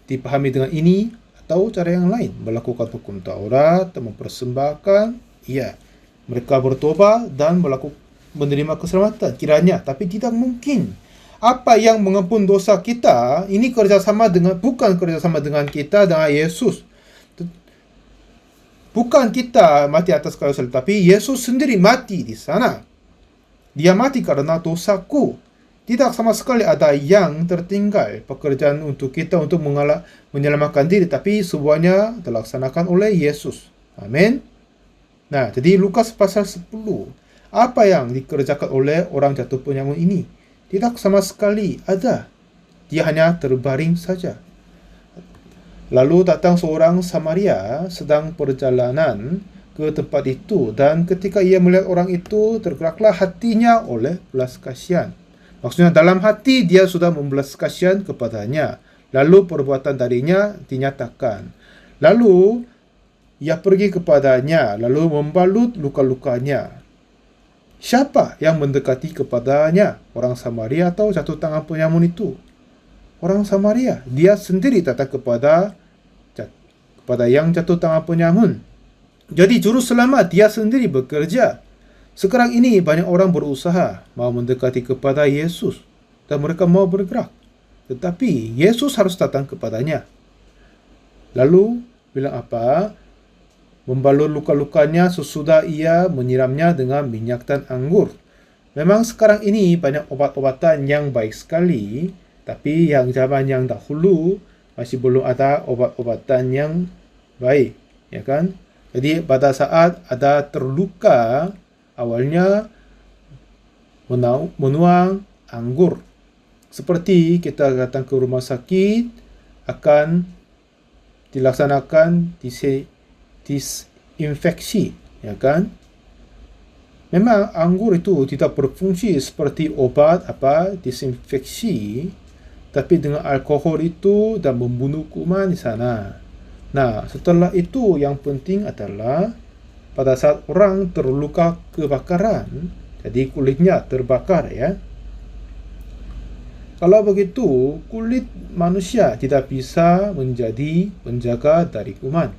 dipahami dengan ini atau cara yang lain. Melakukan hukum Taurat, mempersembahkan, ya, mereka bertobat dan menerima keselamatan kiranya. Tapi tidak mungkin. Apa yang mengampun dosa kita, ini bukan kerjasama dengan kita, dengan Yesus. Bukan kita mati atas kayu salib, tapi Yesus sendiri mati di sana. Dia mati karena dosaku. Tidak sama sekali ada yang tertinggal pekerjaan untuk kita untuk menyelamatkan diri, tapi semuanya dilaksanakan oleh Yesus. Amin. Nah, jadi Lukas pasal 10. Apa yang dikerjakan oleh orang jatuh penyamun ini? Tidak sama sekali ada. Dia hanya terbaring saja. Lalu datang seorang Samaria sedang perjalanan ke tempat itu, dan ketika ia melihat orang itu, tergeraklah hatinya oleh belas kasihan. Maksudnya dalam hati dia sudah membelas kasihan kepadanya. Lalu perbuatan darinya dinyatakan. Lalu ia pergi kepadanya, lalu membalut luka-lukanya. Siapa yang mendekati kepadanya? Orang Samaria atau jatuh tangan penyamun itu? Orang Samaria. Dia sendiri datang kepada yang jatuh tangan penyamun. Jadi juru selamat dia sendiri bekerja. Sekarang ini banyak orang berusaha mau mendekati kepada Yesus dan mereka mau bergerak. Tetapi Yesus harus datang kepadanya. Lalu bilang apa? Membalur luka-lukanya sesudah ia menyiramnya dengan minyak dan anggur. Memang sekarang ini banyak obat-obatan yang baik sekali, tapi yang zaman yang dahulu masih belum ada obat-obatan yang baik, ya kan? Jadi pada saat ada terluka, awalnya menuang anggur. Seperti kita datang ke rumah sakit, akan dilaksanakan disinfeksi, ya kan? Memang anggur itu tidak berfungsi seperti obat disinfeksi, tapi dengan alkohol itu dan membunuh kuman di sana. Nah, setelah itu yang penting adalah pada saat orang terluka kebakaran, jadi kulitnya terbakar ya. Kalau begitu, kulit manusia tidak bisa menjadi penjaga dari kuman.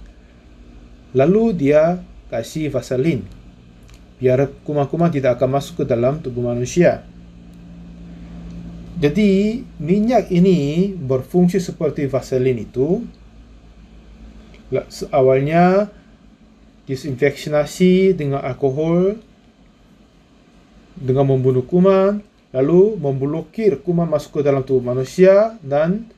Lalu dia kasih vaselin, biar kuman-kuman tidak akan masuk ke dalam tubuh manusia. Jadi, minyak ini berfungsi seperti vaselin itu. Awalnya disinfeksi dengan alkohol, dengan membunuh kuman, lalu memblokir kuman masuk ke dalam tubuh manusia dan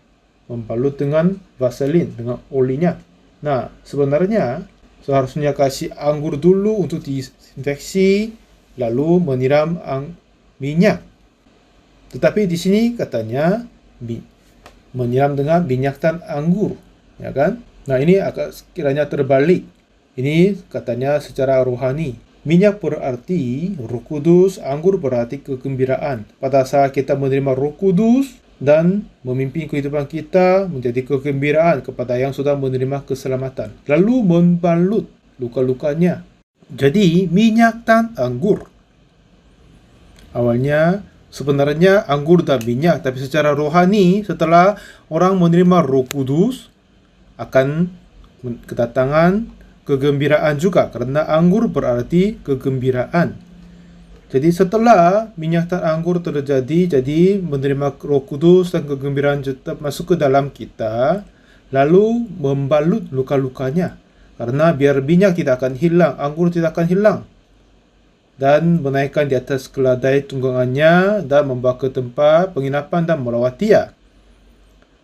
membalut dengan vaselin, dengan olinya. Nah, sebenarnya seharusnya kasih anggur dulu untuk disinfeksi, lalu menyiram minyak. Tetapi di sini katanya menyiram dengan minyak dan anggur, ya kan? Nah, ini agak kiranya terbalik. Ini katanya secara rohani. Minyak berarti Roh Kudus, anggur berarti kegembiraan. Pada saat kita menerima Roh Kudus dan memimpin kehidupan kita menjadi kegembiraan kepada yang sudah menerima keselamatan. Lalu membalut luka-lukanya. Jadi, minyak dan anggur. Awalnya sebenarnya anggur dan minyak, tapi secara rohani setelah orang menerima Roh Kudus akan kedatangan kegembiraan juga, karena anggur berarti kegembiraan. Jadi setelah minyak dan anggur terjadi, jadi menerima Roh Kudus dan kegembiraan tetap masuk ke dalam kita, lalu membalut luka-lukanya. Karena biar minyak tidak akan hilang, anggur tidak akan hilang. Dan menaikkan di atas keledai tunggangannya dan membawa ke tempat penginapan dan merawat dia.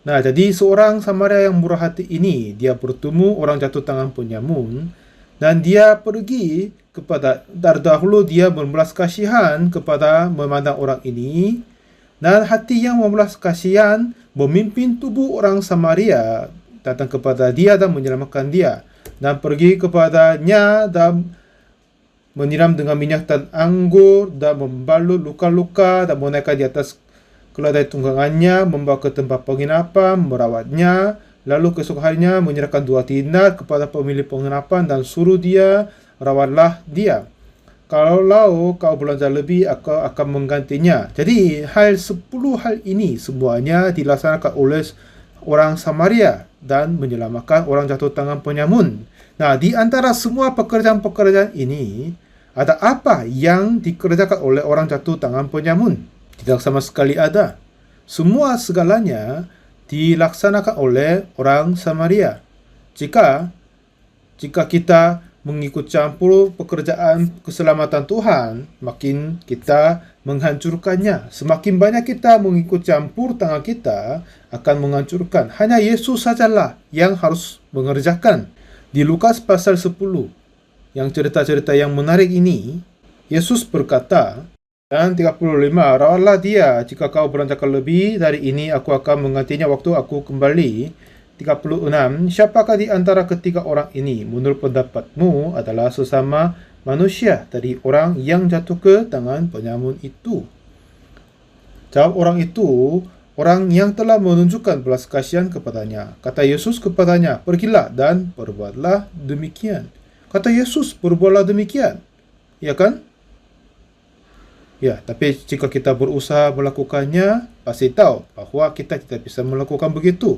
Nah, jadi seorang Samaria yang murah hati ini, dia bertemu orang jatuh tangan penyamun, dan dia pergi kepada, dari dahulu dia membelas kasihan kepada memandang orang ini, dan hati yang membelas kasihan memimpin tubuh orang Samaria datang kepada dia dan menyelamatkan dia, dan pergi kepadanya dan menyiram dengan minyak dan anggur, dan membalut luka-luka, dan menaikkan di atas keledai tunggangannya, membawa ke tempat penginapan, merawatnya, lalu keesok harinya menyerahkan 2 dinar kepada pemilik penginapan dan suruh dia, rawatlah dia. Kalau kau belanja lebih, aku akan menggantinya. Jadi, 10 hal ini semuanya dilaksanakan oleh orang Samaria dan menyelamatkan orang jatuh tangan penyamun. Nah, di antara semua pekerjaan-pekerjaan ini, ada apa yang dikerjakan oleh orang jatuh tangan penyamun? Tidak sama sekali ada. Semua segalanya dilaksanakan oleh orang Samaria. Jika kita mengikut campur pekerjaan keselamatan Tuhan, makin kita menghancurkannya. Semakin banyak kita mengikut campur, tangan kita akan menghancurkan. Hanya Yesus sajalah yang harus mengerjakan. Di Lukas pasal 10, yang cerita-cerita yang menarik ini, Yesus berkata, dan 35, rawatlah dia, jika kau beranjakan lebih dari ini, aku akan menggantinya waktu aku kembali. 36, siapakah di antara ketiga orang ini menurut pendapatmu adalah sesama manusia dari orang yang jatuh ke tangan penyamun itu? Jawab orang itu, orang yang telah menunjukkan belas kasihan kepadanya. Kata Yesus kepadanya, pergilah dan perbuatlah demikian. Kata Yesus, perbuatlah demikian. Ya kan? Ya, tapi jika kita berusaha melakukannya, pasti tahu bahwa kita tidak bisa melakukan begitu.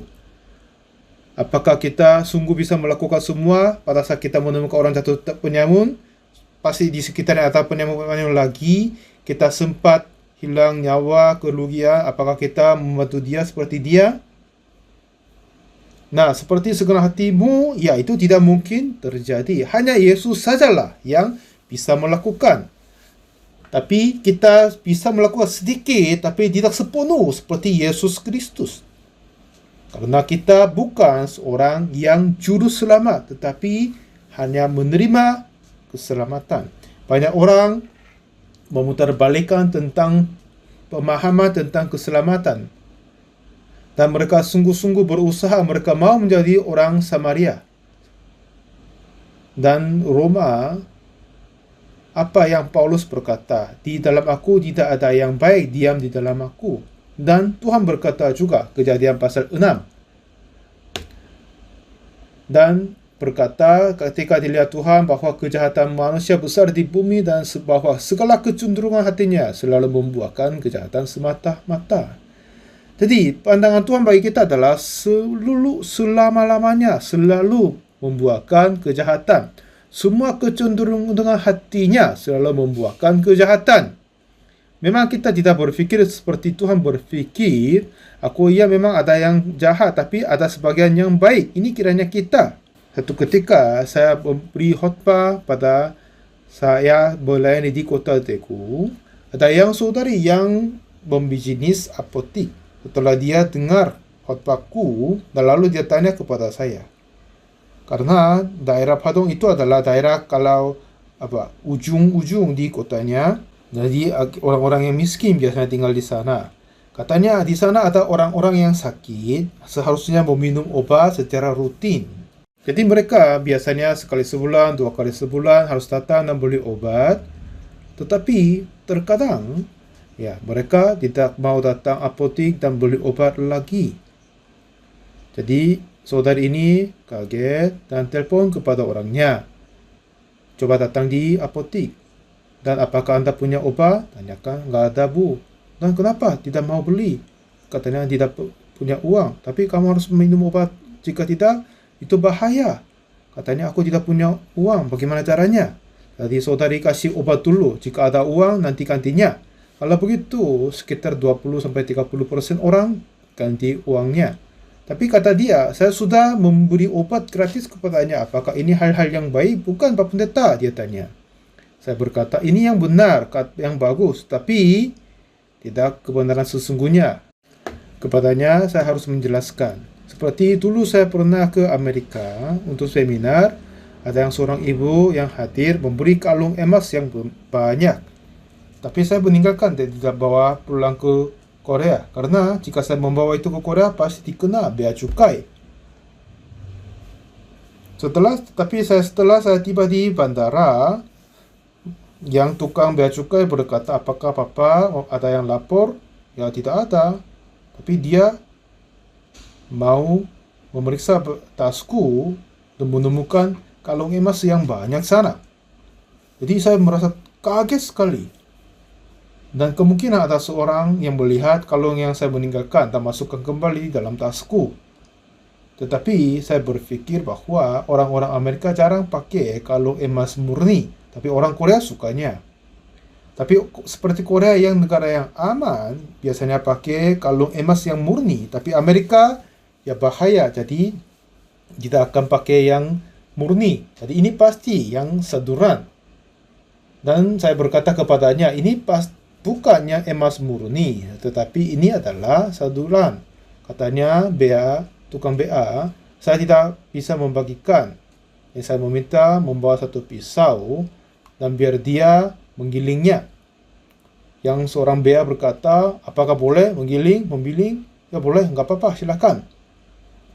Apakah kita sungguh bisa melakukan semua pada saat kita menemukan orang jatuh penyamun? Pasti di sekitarnya ada penyamun lagi, kita sempat hilang nyawa, kerugian, apakah kita membantu dia seperti dia? Nah, seperti segenap hatimu, ya itu tidak mungkin terjadi. Hanya Yesus sajalah yang bisa melakukan. Tapi kita bisa melakukan sedikit, tapi tidak sepenuh seperti Yesus Kristus. Karena kita bukan seorang yang juru selamat, tetapi hanya menerima keselamatan. Banyak orang memutarbalikkan tentang pemahaman tentang keselamatan. Dan mereka sungguh-sungguh berusaha, mereka mau menjadi orang Samaria. Dan Roma, apa yang Paulus berkata, di dalam aku tidak ada yang baik, diam di dalam aku. Dan Tuhan berkata juga, Kejadian pasal 6. Dan berkata, ketika dilihat Tuhan bahwa kejahatan manusia besar di bumi dan bahwa segala kecenderungan hatinya selalu membuahkan kejahatan semata-mata. Jadi, pandangan Tuhan bagi kita adalah selama-lamanya selalu membuahkan kejahatan. Semua kecenderungan dengan hatinya selalu membuahkan kejahatan. Memang kita tidak berfikir seperti Tuhan berfikir, memang ada yang jahat, tapi ada sebagian yang baik. Ini kiranya kita. Satu ketika saya memberi khotbah pada saya melayani di kota Daegu, ada yang saudari yang membisnis apotik. Setelah dia dengar khotbahku, dan lalu dia tanya kepada saya. Karena daerah Padang itu adalah daerah ujung-ujung di kotanya. Jadi orang-orang yang miskin biasanya tinggal di sana. Katanya di sana ada orang-orang yang sakit, seharusnya meminum obat secara rutin. Jadi mereka biasanya sekali sebulan, 2 kali sebulan harus datang dan beli obat. Tetapi terkadang mereka tidak mau datang apotik dan beli obat lagi. Jadi saudari ini kaget dan telepon kepada orangnya. Coba datang di apotik. Dan apakah Anda punya obat? Tanyakan, nggak ada bu. Dan kenapa tidak mau beli? Katanya tidak punya uang. Tapi kamu harus minum obat. Jika tidak, itu bahaya. Katanya aku tidak punya uang. Bagaimana caranya? Jadi saudari kasih obat dulu. Jika ada uang, nanti gantinya. Kalau begitu, sekitar 20-30% orang ganti uangnya. Tapi kata dia, saya sudah memberi obat gratis kepadanya. Apakah ini hal-hal yang baik? Bukan, Pak Pendeta, dia tanya. Saya berkata, ini yang benar, yang bagus. Tapi, tidak kebenaran sesungguhnya. Kepadanya, saya harus menjelaskan. Seperti dulu saya pernah ke Amerika untuk seminar. Ada yang seorang ibu yang hadir memberi kalung emas yang banyak. Tapi saya meninggalkan dan tidak bawa pulang ke Korea. Karena jika saya membawa itu ke Korea, pasti dikena bea cukai. Setelah saya tiba di bandara, yang tukang bea cukai berkata, apakah Papa ada yang lapor? Ya tidak ada. Tapi dia mau memeriksa tasku dan menemukan kalung emas yang banyak sana. Jadi saya merasa kaget sekali. Dan kemungkinan ada seorang yang melihat kalung yang saya meninggalkan dan masukkan kembali dalam tasku. Tetapi saya berpikir bahwa orang-orang Amerika jarang pakai kalung emas murni. Tapi orang Korea sukanya. Tapi seperti Korea yang negara yang aman, biasanya pakai kalung emas yang murni. Tapi Amerika bahaya, jadi tidak akan pakai yang murni. Jadi ini pasti yang saduran. Dan saya berkata kepadanya, ini bukannya emas murni, tetapi ini adalah saduran. Katanya tukang BA, saya tidak bisa membagikan. Saya meminta membawa satu pisau dan biar dia menggilingnya. Yang seorang BA berkata, apakah boleh membiling? Ya boleh, nggak apa-apa, silakan.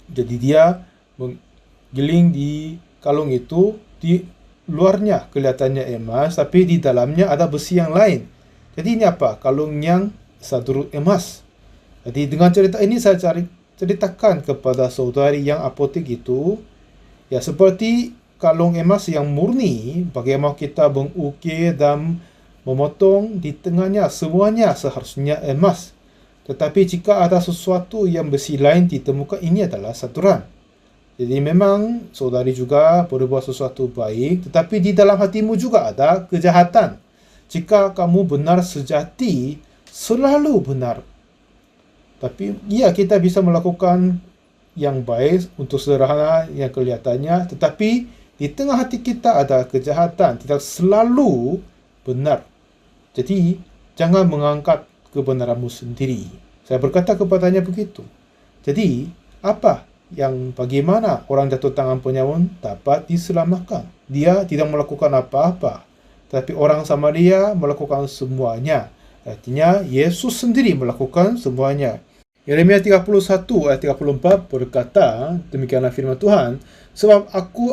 Jadi dia menggiling di kalung itu, di luarnya kelihatannya emas, tapi di dalamnya ada besi yang lain. Jadi ini apa? Kalung yang sadur emas. Jadi dengan cerita ini saya ceritakan kepada saudari yang apotik itu, seperti kalung emas yang murni, bagaimana kita mengukir dan memotong di tengahnya, semuanya seharusnya emas. Tetapi jika ada sesuatu yang besi lain ditemukan, ini adalah saduran. Jadi memang saudari juga berbuat sesuatu baik, tetapi di dalam hatimu juga ada kejahatan. Jika kamu benar sejati, selalu benar. Tapi kita bisa melakukan yang baik untuk sederhana yang kelihatannya, tetapi di tengah hati kita ada kejahatan, tidak selalu benar. Jadi jangan mengangkat kebenaranmu sendiri. Saya berkata kepadanya begitu. Jadi bagaimana orang jatuh tangan penyawun dapat diselamatkan? dia tidak melakukan apa-apa, tapi orang Samaria melakukan semuanya. Artinya Yesus sendiri melakukan semuanya. Yeremia 31 ayat 34 berkata, demikianlah firman Tuhan, sebab aku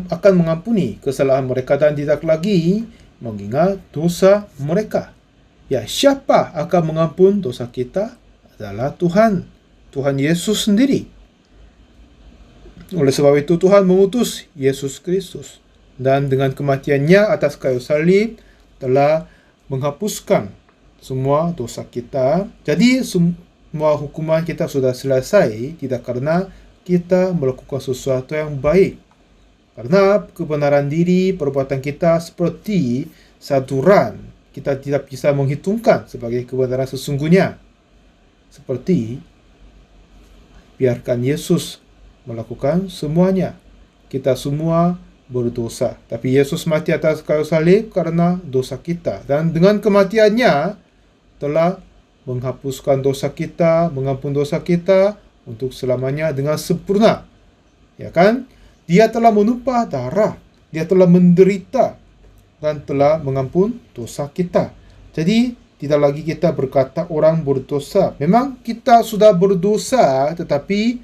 akan mengampuni kesalahan mereka dan tidak lagi mengingat dosa mereka. Ya, siapa akan mengampun dosa kita? Adalah Tuhan. Tuhan Yesus sendiri. Oleh sebab itu Tuhan mengutus Yesus Kristus. Dan dengan kematiannya atas kayu salib telah menghapuskan semua dosa kita. Jadi semua hukuman kita sudah selesai, tidak karena kita melakukan sesuatu yang baik. Karena kebenaran diri, perbuatan kita seperti saduran, kita tidak bisa menghitungkan sebagai kebenaran sesungguhnya. Seperti biarkan Yesus melakukan semuanya. Kita semua berdosa, tapi Yesus mati atas kayu salib karena dosa kita. Dan dengan kematiannya telah menghapuskan dosa kita, mengampun dosa kita untuk selamanya dengan sempurna. Ya kan? Dia telah menumpah darah, dia telah menderita dan telah mengampun dosa kita. Jadi tidak lagi kita berkata orang berdosa. Memang kita sudah berdosa, tetapi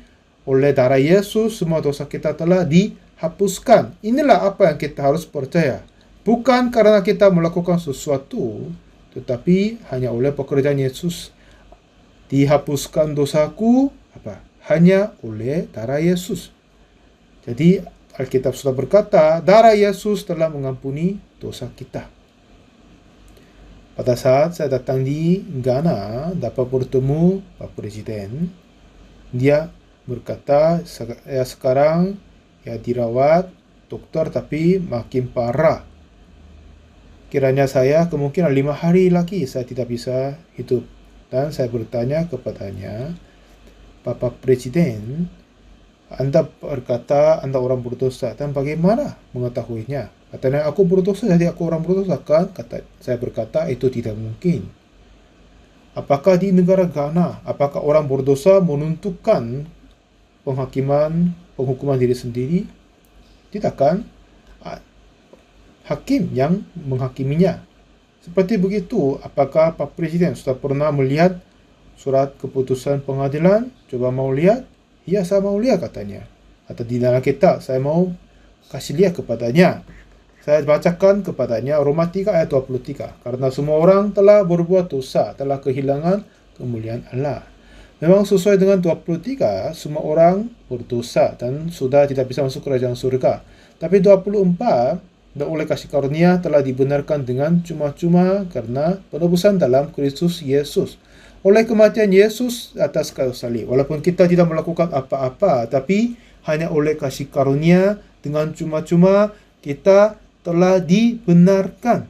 oleh darah Yesus semua dosa kita telah dihapuskan. Inilah apa yang kita harus percaya. Bukan karena kita melakukan sesuatu, tetapi hanya oleh pekerjaan Yesus. Dihapuskan dosaku hanya oleh darah Yesus. Jadi Alkitab sudah berkata, darah Yesus telah mengampuni dosa kita. Pada saat saya datang di Ghana, dapat bertemu Pak Presiden, dia berkata, sekarang dirawat dokter tapi makin parah. Kiranya saya kemungkinan 5 hari lagi saya tidak bisa hidup. Dan saya bertanya kepadanya, Bapak Presiden, Anda berkata Anda orang berdosa, dan bagaimana mengetahuinya? Katanya, aku berdosa, jadi aku orang berdosa kan? Saya berkata, itu tidak mungkin. Apakah di negara Ghana, apakah orang berdosa menentukan penghukuman diri sendiri? Tidak kan? Hakim yang menghakiminya. Seperti begitu, apakah Pak Presiden sudah pernah melihat surat keputusan pengadilan? Coba mau lihat? Ya, saya mau lihat katanya. Atau di dalam kitab, saya mau kasih lihat kepadanya. Saya bacakan kepadanya Roma 3 ayat 23. Karena semua orang telah berbuat dosa, telah kehilangan kemuliaan Allah. Memang sesuai dengan 23, semua orang berdosa dan sudah tidak bisa masuk kerajaan surga. Tapi 24, dan oleh kasih karunia telah dibenarkan dengan cuma-cuma karena penebusan dalam Kristus Yesus. Oleh kematian Yesus atas kayu salib. Walaupun kita tidak melakukan apa-apa, tapi hanya oleh kasih karunia dengan cuma-cuma kita telah dibenarkan.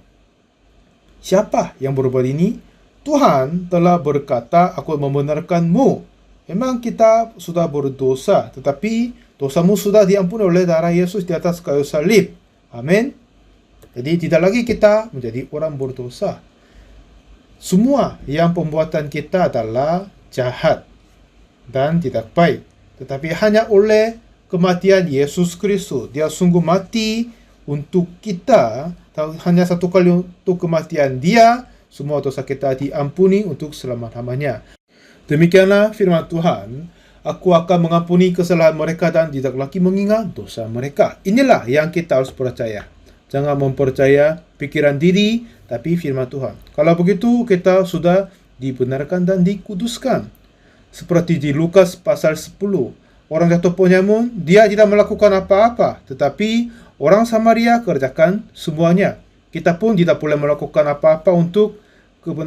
Siapa yang berbuat ini? Tuhan telah berkata, aku membenarkanmu. Memang kita sudah berdosa, tetapi dosamu sudah diampuni oleh darah Yesus di atas kayu salib. Amin. Jadi tidak lagi kita menjadi orang berdosa. Semua yang pembuatan kita adalah jahat dan tidak baik. Tetapi hanya oleh kematian Yesus Kristus. Dia sungguh mati untuk kita. Hanya satu kali untuk kematian dia, semua dosa kita diampuni untuk selama-lamanya. Demikianlah firman Tuhan. Aku akan mengampuni kesalahan mereka dan tidak lagi mengingat dosa mereka. Inilah yang kita harus percaya. Jangan mempercaya pikiran diri, tapi firman Tuhan. Kalau begitu, kita sudah dibenarkan dan dikuduskan. Seperti di Lukas pasal 10. Orang jatuh penyamun, dia tidak melakukan apa-apa. Tetapi orang Samaria kerjakan semuanya. Kita pun tidak boleh melakukan apa-apa untuk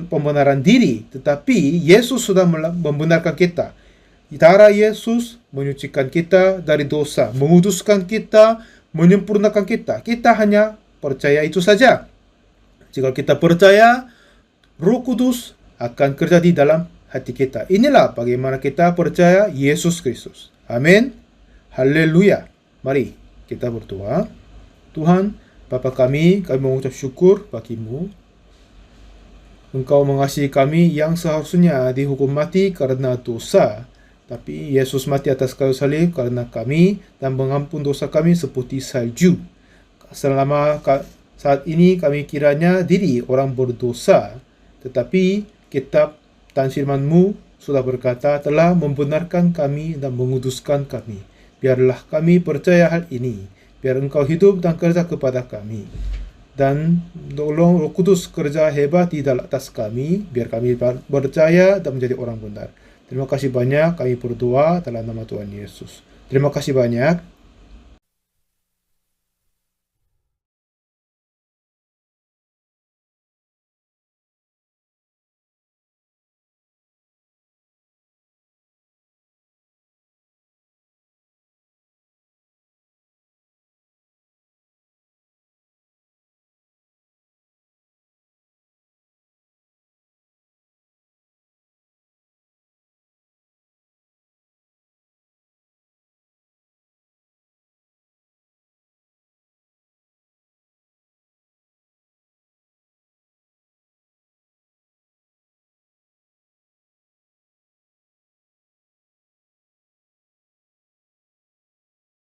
pembenaran diri. Tetapi Yesus sudah membenarkan kita. Darah Yesus menyucikan kita dari dosa. Menguduskan kita, menyempurnakan kita. Kita hanya percaya itu saja. Jika kita percaya, Roh Kudus akan kerja di dalam hati kita. Inilah bagaimana kita percaya Yesus Kristus. Amin. Haleluya. Mari kita berdoa. Tuhan, Bapa kami mengucap syukur bagimu. Engkau mengasihi kami yang seharusnya dihukum mati karena dosa. Tapi Yesus mati atas kayu salib karena kami dan mengampun dosa kami seperti salju. saat ini kami kiranya diri orang berdosa, tetapi kitab dan firman-Mu sudah berkata telah membenarkan kami dan menguduskan kami. Biarlah kami percaya hal ini, biar Engkau hidup dan kerja kepada kami. Dan tolong Roh Kudus kerja hebat di dalam atas kami, biar kami percaya dan menjadi orang benar. Terima kasih banyak, kami berdoa dalam nama Tuhan Yesus. Terima kasih banyak.